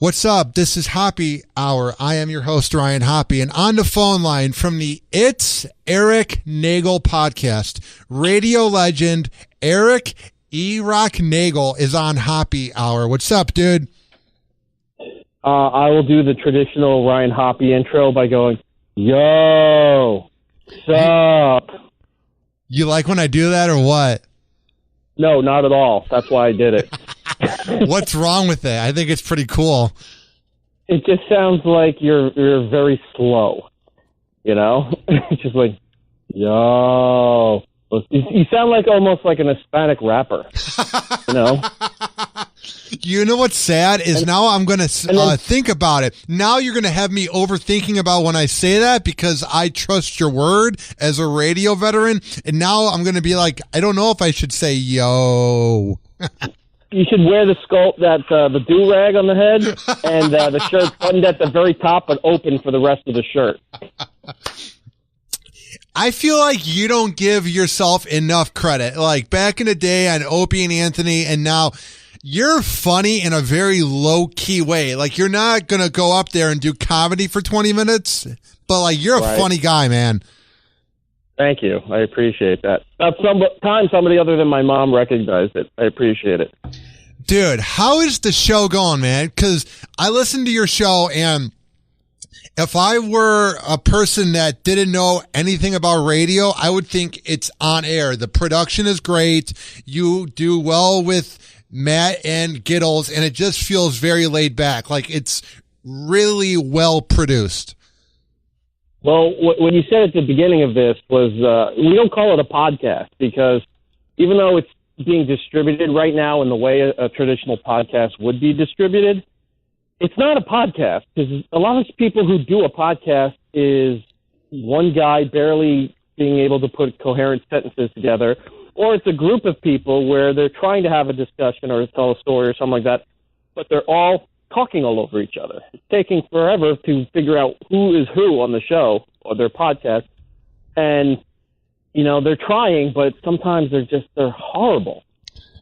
What's up? This is Hoppe Hour. I am your host, Ryan Hoppe, and on the phone line from the It's Erik Nagel podcast, radio legend Erik Nagel is on Hoppe Hour. What's up, dude? I will do the traditional Ryan Hoppe intro by going, yo, sup? You like when I do that or what? No, not at all. That's why I did it. What's wrong with it? I think it's pretty cool. It just sounds like you're very slow, you know? It's just like, yo. You sound like almost like an Hispanic rapper, you know? You know what's sad is now I'm going to think about it. Now you're going to have me overthinking about when I say that because I trust your word as a radio veteran. And now I'm going to be like, I don't know if I should say yo. You should wear the the do-rag on the head and the shirt buttoned at the very top but open for the rest of the shirt. I feel like you don't give yourself enough credit. Like back in the day on Opie and Anthony, and now you're funny in a very low-key way. Like you're not going to go up there and do comedy for 20 minutes, but like you're a funny guy, man. Thank you. I appreciate that. Somebody other than my mom recognized it. I appreciate it. Dude, how is the show going, man? Because I listened to your show, and if I were a person that didn't know anything about radio, I would think it's on air. The production is great. You do well with Matt and Giddles, and it just feels very laid back. Like it's really well produced. Well, what you said at the beginning of this was we don't call it a podcast because even though it's being distributed right now in the way a traditional podcast would be distributed, it's not a podcast because a lot of people who do a podcast is one guy barely being able to put coherent sentences together, or it's a group of people where they're trying to have a discussion or tell a story or something like that, but they're all talking all over each other. It's taking forever to figure out who is who on the show or their podcast. And, you know, they're trying, but sometimes they're horrible.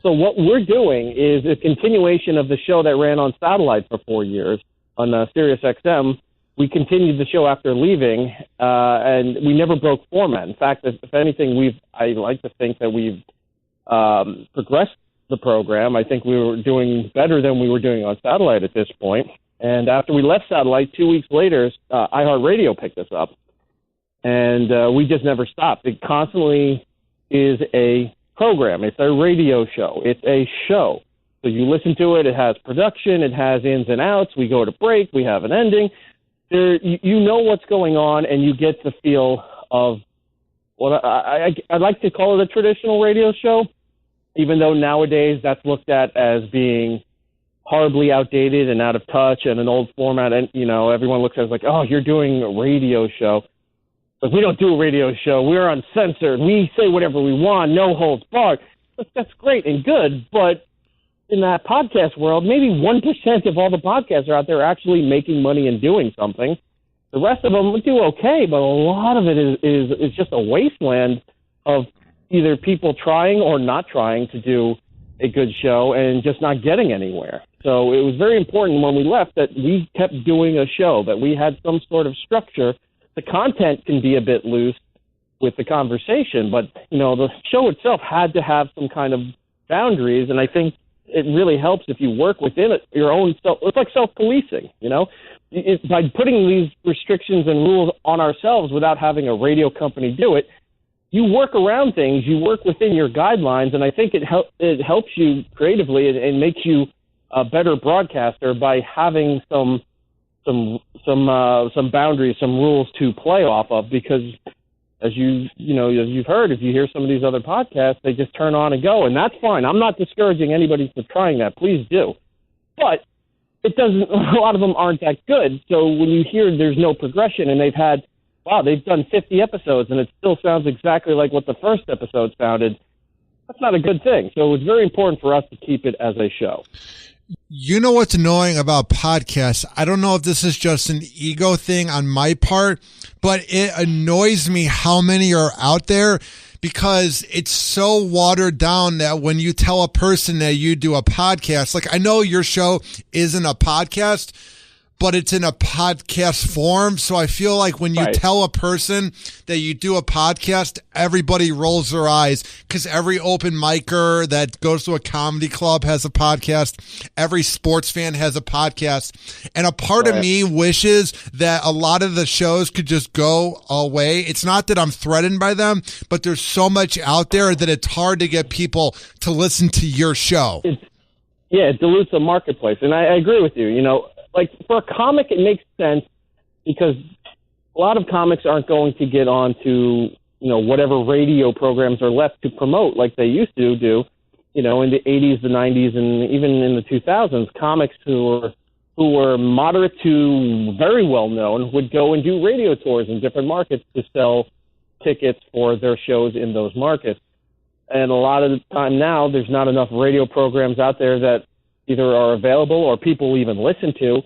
So what we're doing is a continuation of the show that ran on satellite for 4 years on Sirius XM. We continued the show after leaving, and we never broke format. In fact, if anything, I like to think that we've progressed the program. I think we were doing better than we were doing on satellite at this point. And after we left satellite, 2 weeks later, iHeartRadio picked us up. And we just never stopped. It constantly is a program. It's a radio show. It's a show. So you listen to it. It has production. It has ins and outs. We go to break. We have an ending. You know what's going on, and you get the feel of what I'd like to call it a traditional radio show, even though nowadays that's looked at as being horribly outdated and out of touch and an old format. And, you know, everyone looks at it like, oh, you're doing a radio show. But we don't do a radio show. We're uncensored. We say whatever we want, no holds barred. That's great and good, but in that podcast world, maybe 1% of all the podcasts are out there actually making money and doing something. The rest of them do okay, but a lot of it is just a wasteland of either people trying or not trying to do a good show and just not getting anywhere. So it was very important when we left that we kept doing a show, that we had some sort of structure. The content can be a bit loose with the conversation, but, you know, the show itself had to have some kind of boundaries, and I think it really helps if you work within it, your own self. It's like self-policing, you know? By putting these restrictions and rules on ourselves without having a radio company do it, you work around things, you work within your guidelines, and I think it helps you creatively and makes you a better broadcaster by having some boundaries, some rules to play off of, because as you've heard, if you hear some of these other podcasts, they just turn on and go, and that's fine. I'm not discouraging anybody from trying that. Please do. But it doesn't, a lot of them aren't that good. So when you hear there's no progression and they've done 50 episodes and it still sounds exactly like what the first episode sounded, that's not a good thing. So it was very important for us to keep it as a show. You know what's annoying about podcasts? I don't know if this is just an ego thing on my part, but it annoys me how many are out there because it's so watered down that when you tell a person that you do a podcast, like I know your show isn't a podcast, but it's in a podcast form. So I feel like when you tell a person that you do a podcast, everybody rolls their eyes because every open micer that goes to a comedy club has a podcast. Every sports fan has a podcast. And a part of me wishes that a lot of the shows could just go away. It's not that I'm threatened by them, but there's so much out there that it's hard to get people to listen to your show. It dilutes the marketplace. And I agree with you. You know, like for a comic, it makes sense because a lot of comics aren't going to get on to, you know, whatever radio programs are left to promote like they used to do, you know, in the 80s, the 90s, and even in the 2000s. Comics who were moderate to very well known would go and do radio tours in different markets to sell tickets for their shows in those markets. And a lot of the time now, there's not enough radio programs out there that either are available or people even listen to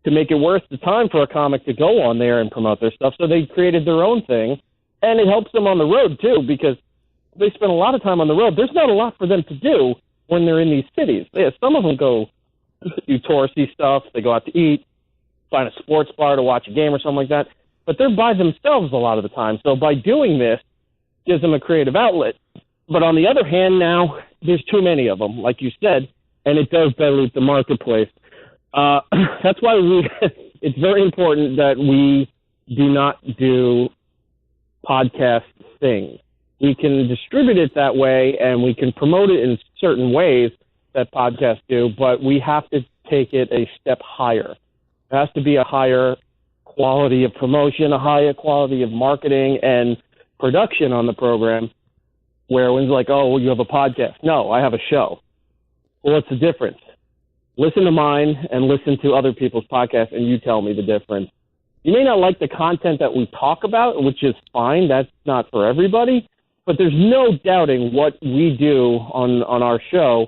make it worth the time for a comic to go on there and promote their stuff. So they created their own thing, and it helps them on the road too because they spend a lot of time on the road. There's not a lot for them to do when they're in these cities. Yeah, some of them go do touristy stuff. They go out to eat, find a sports bar to watch a game or something like that. But they're by themselves a lot of the time. So by doing this, gives them a creative outlet. But on the other hand, now there's too many of them, like you said, and it does dilute the marketplace. That's why it's very important that we do not do podcast things. We can distribute it that way, and we can promote it in certain ways that podcasts do, but we have to take it a step higher. It has to be a higher quality of promotion, a higher quality of marketing and production on the program, where one's like, oh, well, you have a podcast. No, I have a show. Well, what's the difference? Listen to mine and listen to other people's podcasts, and you tell me the difference. You may not like the content that we talk about, which is fine. That's not for everybody. But there's no doubting what we do on our show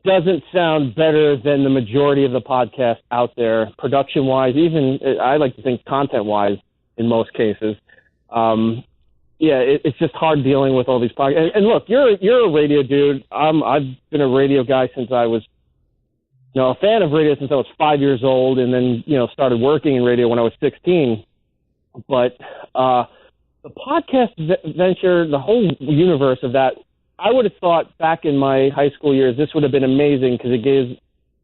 doesn't sound better than the majority of the podcasts out there, production-wise, even I like to think content-wise in most cases. It's just hard dealing with all these podcasts. And look, you're a radio dude. I've been a radio guy since I was, a fan of radio since I was 5 years old, and then, started working in radio when I was 16. But the podcast venture, the whole universe of that, I would have thought back in my high school years, this would have been amazing because it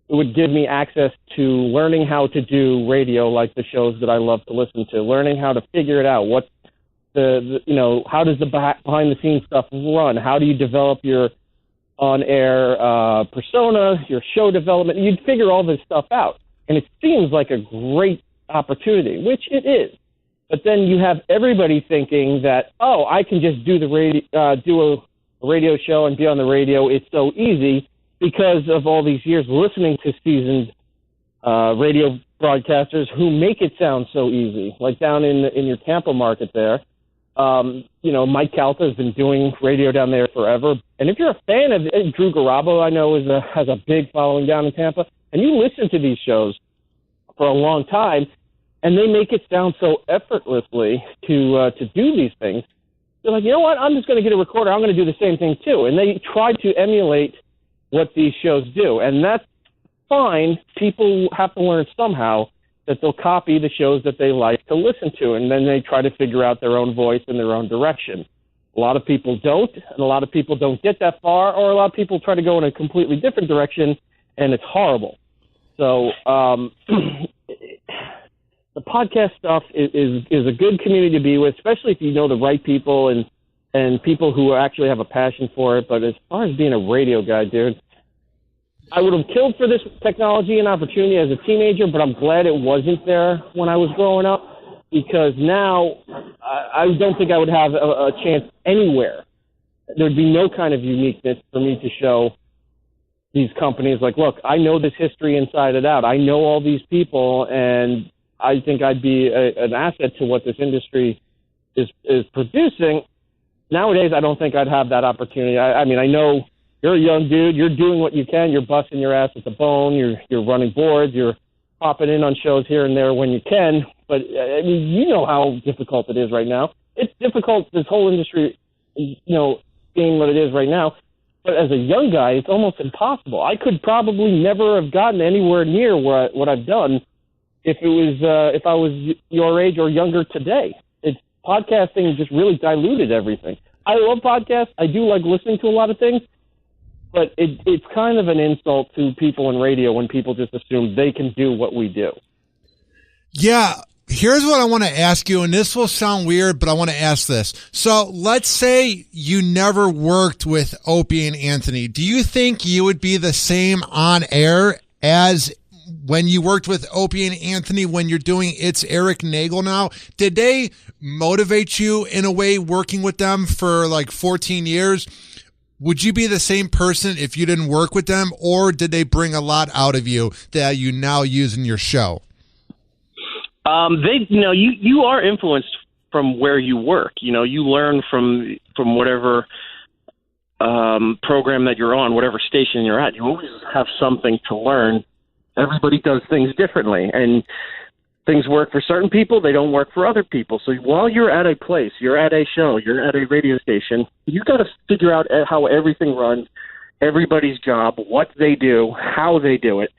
would give me access to learning how to do radio, like the shows that I love to listen to, learning how to figure it out. What how does the behind the scenes stuff run? How do you develop your on-air persona, your show development? You'd figure all this stuff out, and it seems like a great opportunity, which it is. But then you have everybody thinking that, I can just do a radio show and be on the radio. It's so easy because of all these years listening to seasoned radio broadcasters who make it sound so easy. Like down in your Tampa market there, Mike Calta has been doing radio down there forever. And if you're a fan of Drew Garabo, I know has a big following down in Tampa, and you listen to these shows for a long time, and they make it sound so effortlessly to do these things. They're like, you know what? I'm just going to get a recorder. I'm going to do the same thing too. And they try to emulate what these shows do, and that's fine. People have to learn somehow that they'll copy the shows that they like to listen to, and then they try to figure out their own voice and their own direction. A lot of people don't, and a lot of people don't get that far, or a lot of people try to go in a completely different direction, and it's horrible. So the podcast stuff is a good community to be with, especially if you know the right people and people who actually have a passion for it. But as far as being a radio guy, dude, I would have killed for this technology and opportunity as a teenager, but I'm glad it wasn't there when I was growing up, because now I don't think I would have a chance anywhere. There'd be no kind of uniqueness for me to show these companies, like, look, I know this history inside and out. I know all these people, and I think I'd be an asset to what this industry is producing. Nowadays, I don't think I'd have that opportunity. I mean, I know you're a young dude. You're doing what you can. You're busting your ass at the bone. You're running boards. You're popping in on shows here and there when you can. But, I mean, you know how difficult it is right now. It's difficult. This whole industry being what it is right now. But as a young guy, it's almost impossible. I could probably never have gotten anywhere near what I've done if I was your age or younger today. Podcasting just really diluted everything. I love podcasts. I do like listening to a lot of things, but it's kind of an insult to people in radio when people just assume they can do what we do. Yeah. Here's what I want to ask you, and this will sound weird, but I want to ask this. So let's say you never worked with Opie and Anthony. Do you think you would be the same on air as when you worked with Opie and Anthony when you're doing It's Erik Nagel now? Did they motivate you in a way working with them for like 14 years? Would you be the same person if you didn't work with them, or did they bring a lot out of you that you now use in your show? You are influenced from where you work. You learn from whatever program that you're on, whatever station you're at. You always have something to learn. Everybody does things differently, and things work for certain people. They don't work for other people. So while you're at a place, you're at a show, you're at a radio station, you got to figure out how everything runs, everybody's job, what they do, how they do it.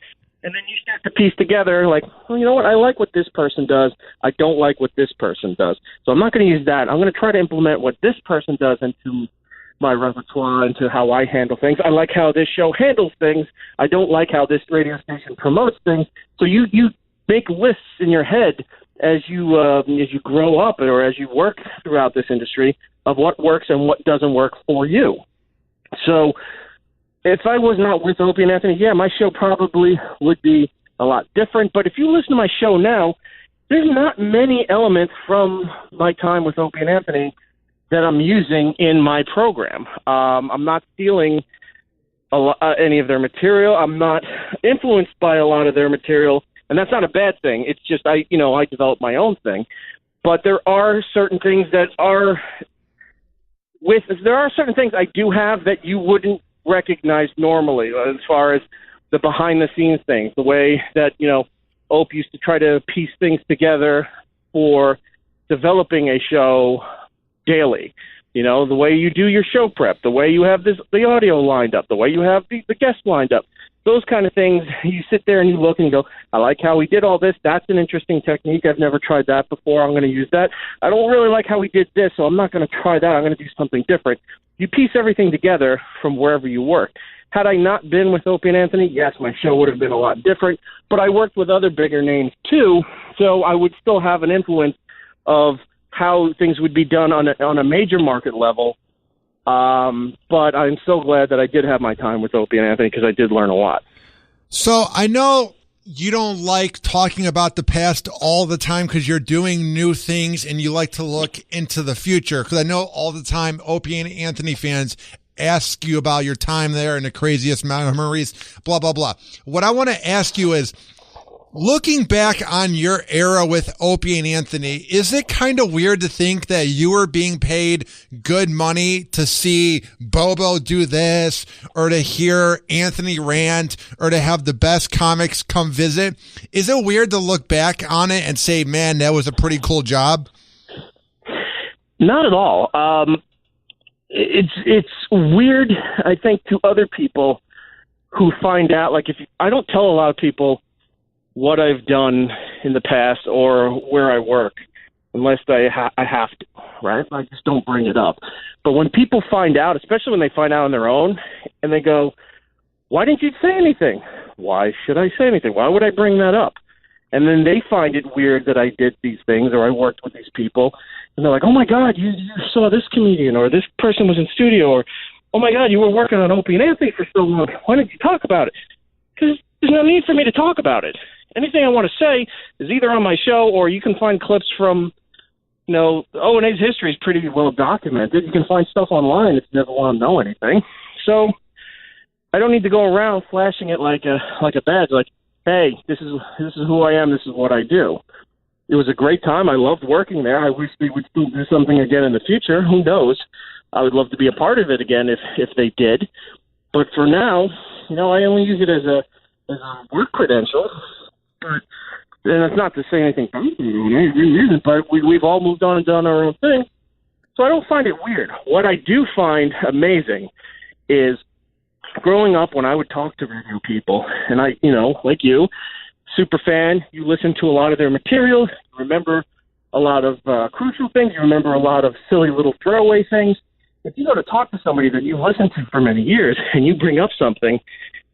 And then you start to piece together, like, well, you know what? I like what this person does. I don't like what this person does. So I'm not going to use that. I'm going to try to implement what this person does into my repertoire, into how I handle things. I like how this show handles things. I don't like how this radio station promotes things. So you make lists in your head as you grow up or as you work throughout this industry of what works and what doesn't work for you. So if I was not with Opie and Anthony, my show probably would be a lot different. But if you listen to my show now, there's not many elements from my time with Opie and Anthony that I'm using in my program. I'm not stealing any of their material. I'm not influenced by a lot of their material, and that's not a bad thing. It's just I developed my own thing. But there are certain things that there are certain things I do have that you wouldn't recognize normally, as far as the behind-the-scenes things, the way that, Ope used to try to piece things together for developing a show daily. The way you do your show prep, the way you have the audio lined up, the way you have the guests lined up, those kind of things. You sit there and you look and go, I like how he did all this. That's an interesting technique. I've never tried that before. I'm going to use that. I don't really like how he did this, so I'm not going to try that. I'm going to do something different. You piece everything together from wherever you work. Had I not been with Opie and Anthony, yes, my show would have been a lot different, but I worked with other bigger names too, so I would still have an influence of how things would be done on a major market level. But I'm so glad that I did have my time with Opie and Anthony, because I did learn a lot. So I know you don't like talking about the past all the time because you're doing new things and you like to look into the future. Because I know all the time Opie and Anthony fans ask you about your time there and the craziest memories, blah, blah, blah. What I want to ask you is, looking back on your era with Opie and Anthony, is it kind of weird to think that you were being paid good money to see Bobo do this, or to hear Anthony rant, or to have the best comics come visit? Is it weird to look back on it and say, man, that was a pretty cool job? Not at all. It's weird, I think, to other people who find out, like, I don't tell a lot of people what I've done in the past or where I work, unless I have to, right? I just don't bring it up. But when people find out, especially when they find out on their own, and they go, why didn't you say anything? Why should I say anything? Why would I bring that up? And then they find it weird that I did these things or I worked with these people. And they're like, oh, my God, you saw this comedian, or this person was in studio, or, oh, my God, you were working on Opie and Anthony for so long. Why didn't you talk about it? Because there's no need for me to talk about it. Anything I want to say is either on my show, or you can find clips from, O&A's history is pretty well documented. You can find stuff online if you never want to know anything. So I don't need to go around flashing it like a badge, like, hey, this is who I am, this is what I do. It was a great time. I loved working there. I wish they would still do something again in the future. Who knows? I would love to be a part of it again if they did. But for now, I only use it as a work credential. But and that's not to say anything bad, but we've all moved on and done our own thing. So I don't find it weird. What I do find amazing is growing up when I would talk to radio people, and I, like you, super fan, you listen to a lot of their material, you remember a lot of crucial things, you remember a lot of silly little throwaway things. If you go to talk to somebody that you've listened to for many years and you bring up something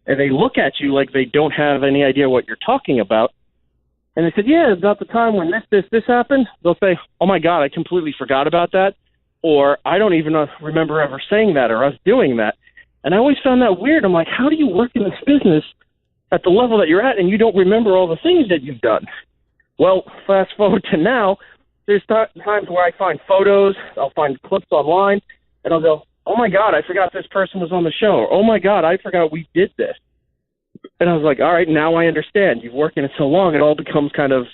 and they look at you like they don't have any idea what you're talking about, and they said, yeah, about the time when this happened, they'll say, oh my God, I completely forgot about that, or I don't even remember ever saying that or us doing that. And I always found that weird. I'm like, how do you work in this business at the level that you're at and you don't remember all the things that you've done? Well, fast forward to now, there's times where I find photos, I'll find clips online, and I'll go, oh my God, I forgot this person was on the show. Or, oh my God, I forgot we did this. And I was like, all right, now I understand. You've worked in it so long, it all becomes kind of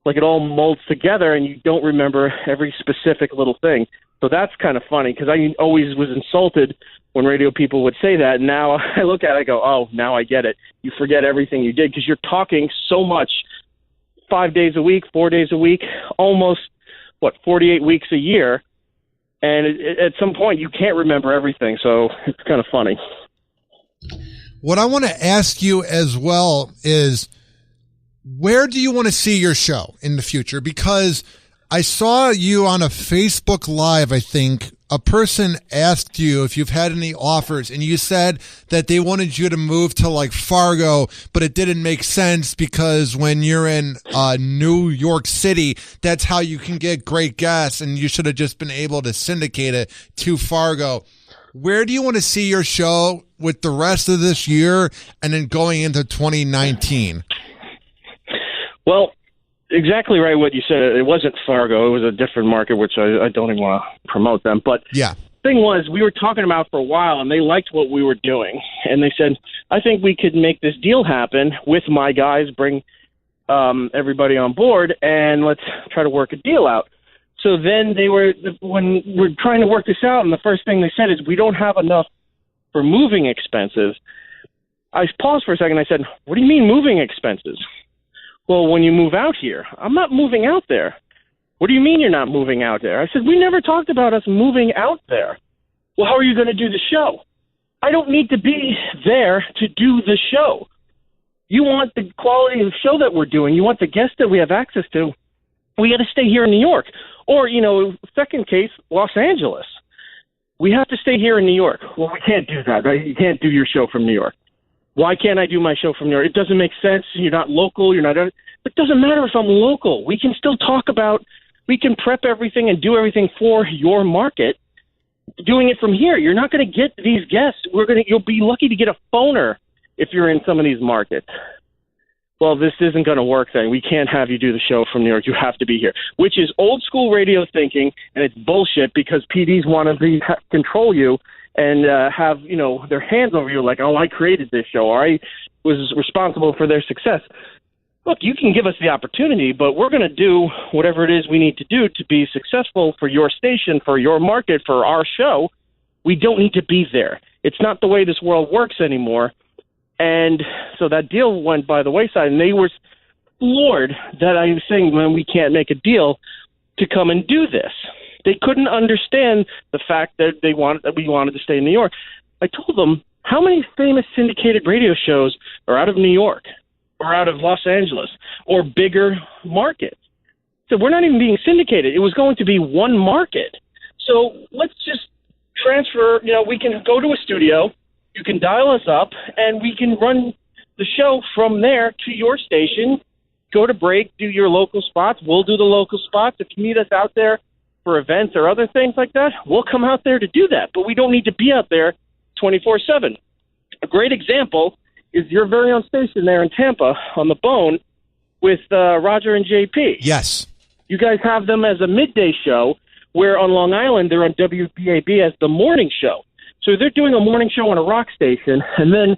like it all molds together and you don't remember every specific little thing. So that's kind of funny because I always was insulted when radio people would say that. And now I look at it, I go, oh, now I get it. You forget everything you did because you're talking so much 5 days a week, 4 days a week, almost, 48 weeks a year. And at some point, you can't remember everything. So it's kind of funny. What I want to ask you as well is, where do you want to see your show in the future? Because I saw you on a Facebook Live, I think. A person asked you if you've had any offers, and you said that they wanted you to move to like Fargo, but it didn't make sense because when you're in New York City, that's how you can get great gas, and you should have just been able to syndicate it to Fargo. Where do you want to see your show with the rest of this year and then going into 2019? Well, exactly right what you said. It wasn't Fargo. It was a different market, which I don't even want to promote them. But yeah, thing was, we were talking about for a while, and they liked what we were doing. And they said, I think we could make this deal happen with my guys, bring everybody on board, and let's try to work a deal out. So then when we're trying to work this out, and the first thing they said is, we don't have enough for moving expenses. I paused for a second. I said, what do you mean moving expenses? Well, when you move out here, I'm not moving out there. What do you mean you're not moving out there? I said, we never talked about us moving out there. Well, how are you going to do the show? I don't need to be there to do the show. You want the quality of the show that we're doing. You want the guests that we have access to. We got to stay here in New York. Or, second case, Los Angeles. We have to stay here in New York. Well, we can't do that. Right? You can't do your show from New York. Why can't I do my show from New York? It doesn't make sense. You're not local. It doesn't matter if I'm local. We can still we can prep everything and do everything for your market. Doing it from here, you're not going to get these guests. You'll be lucky to get a phoner if you're in some of these markets. Well, this isn't going to work then. We can't have you do the show from New York. You have to be here, which is old school radio thinking, and it's bullshit because PDs want to control you and have, their hands over you like, oh, I created this show, or I was responsible for their success. Look, you can give us the opportunity, but we're going to do whatever it is we need to do to be successful for your station, for your market, for our show. We don't need to be there. It's not the way this world works anymore. And so that deal went by the wayside, and they were floored that I was saying, man, we can't make a deal to come and do this. They couldn't understand the fact that we wanted to stay in New York. I told them, how many famous syndicated radio shows are out of New York or out of Los Angeles or bigger markets? So we're not even being syndicated. It was going to be one market. So let's just transfer, we can go to a studio, you can dial us up, and we can run the show from there to your station, go to break, do your local spots. We'll do the local spots. If you meet us out there for events or other things like that, we'll come out there to do that. But we don't need to be out there 24/7. A great example is your very own station there in Tampa on the Bone with Roger and JP. Yes. You guys have them as a midday show, where on Long Island they're on WBAB as the morning show. So they're doing a morning show on a rock station, and then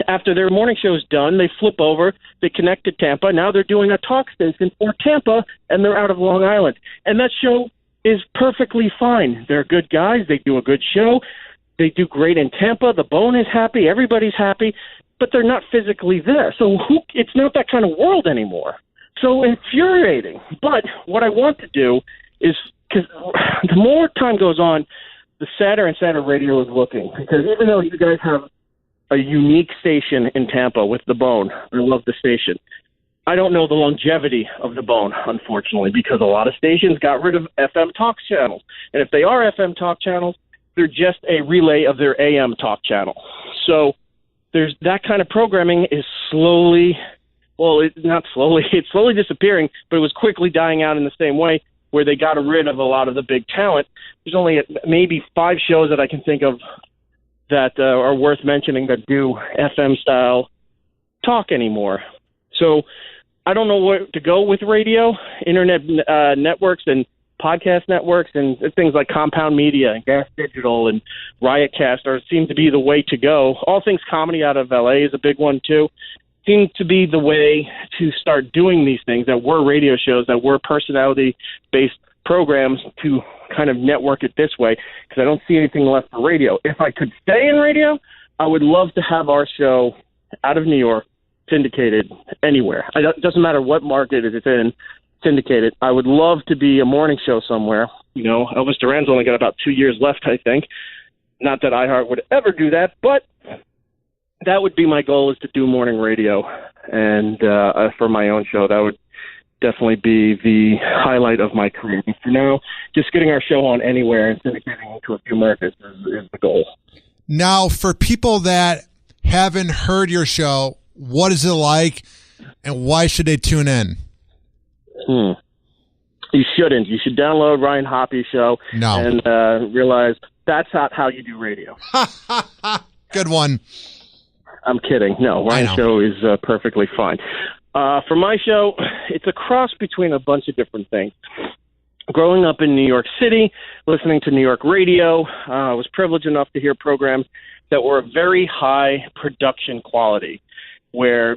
after their morning show is done, they flip over, they connect to Tampa. Now they're doing a talk station for Tampa, and they're out of Long Island. And that show is perfectly fine. They're good guys. They do a good show. They do great in Tampa. The Bone is happy. Everybody's happy. But they're not physically there. So it's not that kind of world anymore. So infuriating. But what I want to do is because the more time goes on, the sadder and sadder radio is looking. Because even though you guys have a unique station in Tampa with The Bone, I love the station, I don't know the longevity of The Bone, unfortunately, because a lot of stations got rid of FM talk channels. And if they are FM talk channels, they're just a relay of their AM talk channel. So there's that kind of programming is slowly, well, it's not slowly, it's slowly disappearing, but it was quickly dying out in the same way where they got rid of a lot of the big talent. There's only maybe 5 shows that I can think of that are worth mentioning that do FM-style talk anymore. So I don't know where to go with radio, internet networks and podcast networks and things like Compound Media and Gas Digital and Riotcast seem to be the way to go. All Things Comedy out of LA is a big one too. Seems to be the way to start doing these things that were radio shows, that were personality-based programs, to kind of network it this way, because I don't see anything left for radio. If I could stay in radio, I would love to have our show out of New York syndicated anywhere. It doesn't matter what market it's in, syndicated. I would love to be a morning show somewhere. You know, Elvis Duran's only got about 2 years left, I think. Not that iHeart would ever do that, but that would be my goal, is to do morning radio. And for my own show, that would definitely be the highlight of my career. But for now, just getting our show on anywhere and syndicating to a few markets is the goal. Now, for people that haven't heard your show, what is it like, and why should they tune in? You shouldn't. You should download Ryan Hoppe's show and realize that's not how you do radio. Good one. I'm kidding. No, Ryan's show is perfectly fine. For my show, it's a cross between a bunch of different things. Growing up in New York City, listening to New York radio, I was privileged enough to hear programs that were of very high production quality, where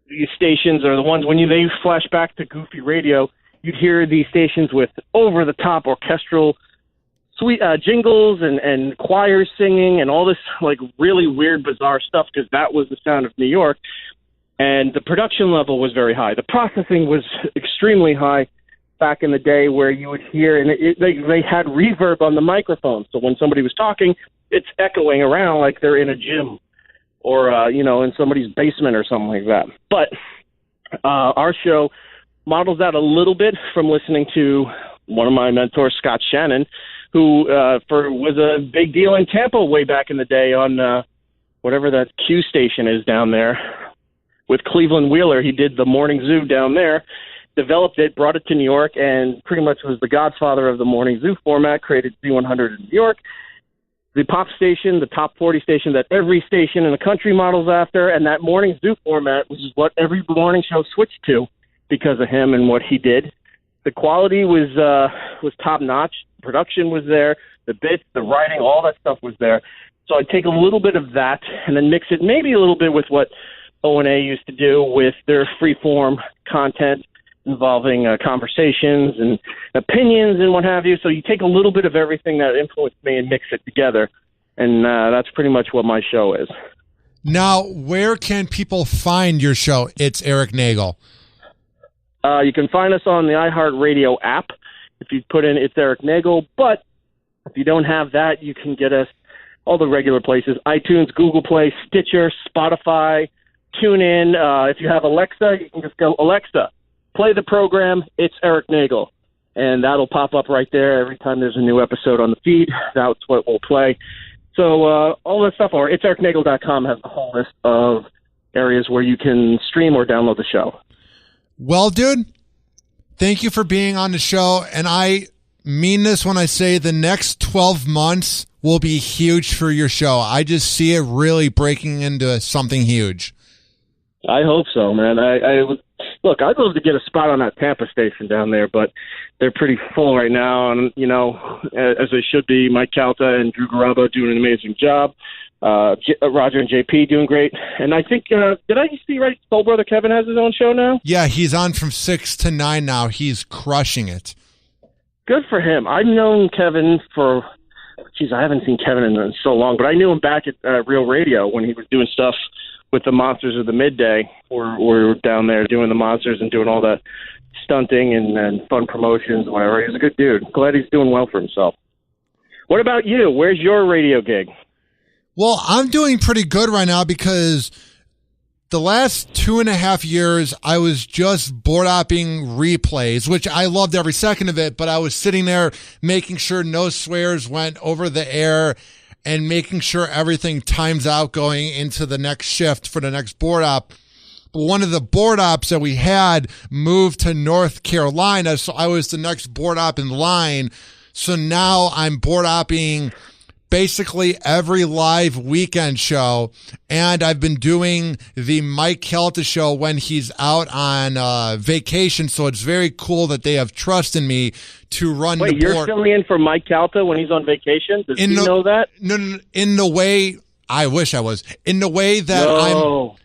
these stations are the ones, when they flash back to goofy radio, you'd hear these stations with over-the-top orchestral sweet jingles and choirs singing and all this like really weird, bizarre stuff, because that was the sound of New York. And the production level was very high. The processing was extremely high back in the day, where you would hear, and they had reverb on the microphone. So when somebody was talking, it's echoing around like they're in a gym or, in somebody's basement or something like that. But our show models that a little bit from listening to one of my mentors, Scott Shannon, who was a big deal in Tampa way back in the day on whatever that Q station is down there. With Cleveland Wheeler, he did the Morning Zoo down there, developed it, brought it to New York, and pretty much was the godfather of the Morning Zoo format, created Z100 in New York, the pop station, the top 40 station that every station in the country models after, and that Morning Zoo format, which is what every morning show switched to because of him and what he did. The quality was top-notch. Production was there. The bits, the writing, all that stuff was there. So I'd take a little bit of that and then mix it maybe a little bit with what O&A used to do with their free-form content involving conversations and opinions and what have you. So you take a little bit of everything that influenced me and mix it together, and that's pretty much what my show is. Now, where can people find your show? It's Erik Nagel. You can find us on the iHeartRadio app if you put in It's Erik Nagel, but if you don't have that, you can get us all the regular places: iTunes, Google Play, Stitcher, Spotify, TuneIn. If you have Alexa, you can just go, Alexa, play the program It's Erik Nagel, and that'll pop up right there every time there's a new episode on the feed. That's what we'll play. So all that stuff, or itseriknagel.com has a whole list of areas where you can stream or download the show. Well, dude, thank you for being on the show, and I mean this when I say the next 12 months will be huge for your show. I just see it really breaking into something huge. I hope so, man. Look, I'd love to get a spot on that Tampa station down there, but they're pretty full right now, and, as they should be. Mike Calta and Drew Garabo doing an amazing job. Roger and JP doing great. And I think, did I see right, Soul Brother Kevin has his own show now? Yeah, he's on from 6 to 9 now. He's crushing it. Good for him. I've known Kevin for, I haven't seen Kevin in so long, but I knew him back at Real Radio when he was doing stuff with the Monsters of the Midday. We're down there doing the Monsters and doing all the stunting and fun promotions and whatever. He's a good dude. Glad he's doing well for himself. What about you? Where's your radio gig? Well, I'm doing pretty good right now because the last 2.5 years, I was just board opping replays, which I loved every second of it, but I was sitting there making sure no swears went over the air and making sure everything times out going into the next shift for the next board op. But one of the board ops that we had moved to North Carolina, so I was the next board op in line. So now I'm board opping basically every live weekend show, and I've been doing the Mike Kelta show when he's out on vacation, so it's very cool that they have trust in me to run the board. Wait, you're filling in for Mike Kelta when he's on vacation? Does he know that? No, in the way, I wish I was, in the way that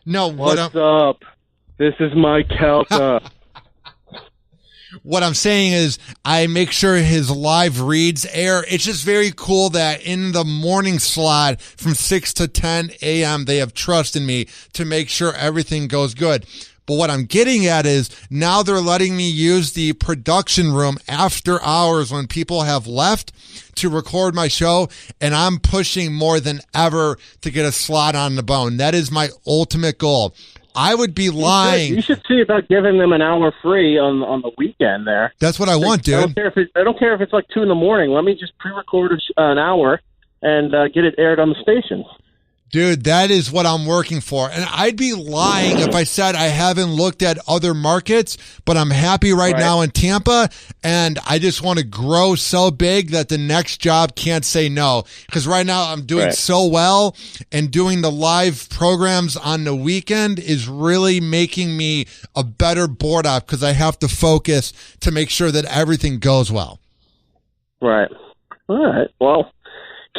What's up? This is Mike Kelta. What I'm saying is I make sure his live reads air. It's just very cool that in the morning slot from 6 to 10 a.m., they have trust in me to make sure everything goes good. But what I'm getting at is now they're letting me use the production room after hours when people have left to record my show, and I'm pushing more than ever to get a slot on the bone. That is my ultimate goal. I would be lying. You should see about giving them an hour free on the weekend there. That's what I want, dude. I don't care if it's like 2 a.m. Let me just pre-record an hour and get it aired on the station. Dude, that is what I'm working for. And I'd be lying if I said I haven't looked at other markets, but I'm happy right now in Tampa, and I just want to grow so big that the next job can't say no. Because right now I'm doing so well, and doing the live programs on the weekend is really making me a better board op because I have to focus to make sure that everything goes well. Right. All right. Well,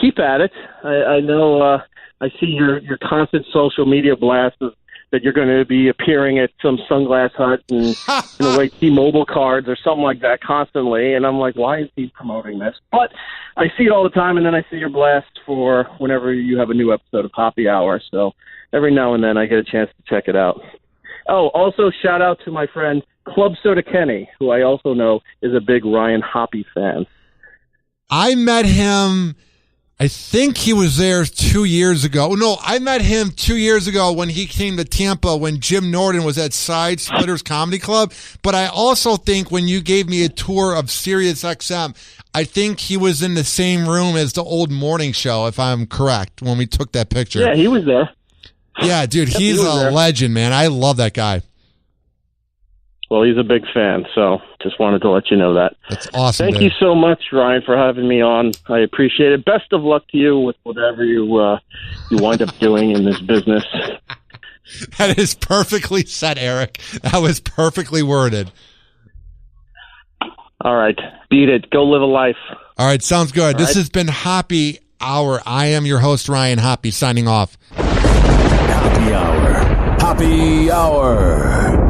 keep at it. I know... I see your constant social media blasts that you're going to be appearing at some Sunglass Hut and like T-Mobile cards or something like that constantly. And I'm like, why is he promoting this? But I see it all the time, and then I see your blast for whenever you have a new episode of Hoppe Hour. So every now and then I get a chance to check it out. Oh, also shout out to my friend Club Soda Kenny, who I also know is a big Ryan Hoppe fan. I met him... I think he was there 2 years ago. No, I met him 2 years ago when he came to Tampa when Jim Norton was at Side Splitters Comedy Club. But I also think when you gave me a tour of Sirius XM, I think he was in the same room as the old morning show, if I'm correct, when we took that picture. Yeah, he was there. Yeah, dude, he's a legend, man. I love that guy. Well, he's a big fan, so just wanted to let you know that. That's awesome. Thank you so much, Ryan, for having me on. I appreciate it. Best of luck to you with whatever you wind up doing in this business. That is perfectly said, Eric. That was perfectly worded. All right. Beat it. Go live a life. All right. Sounds good. This has been Hoppe Hour. I am your host, Ryan Hoppe, signing off. Hoppe Hour. Hoppe Hour.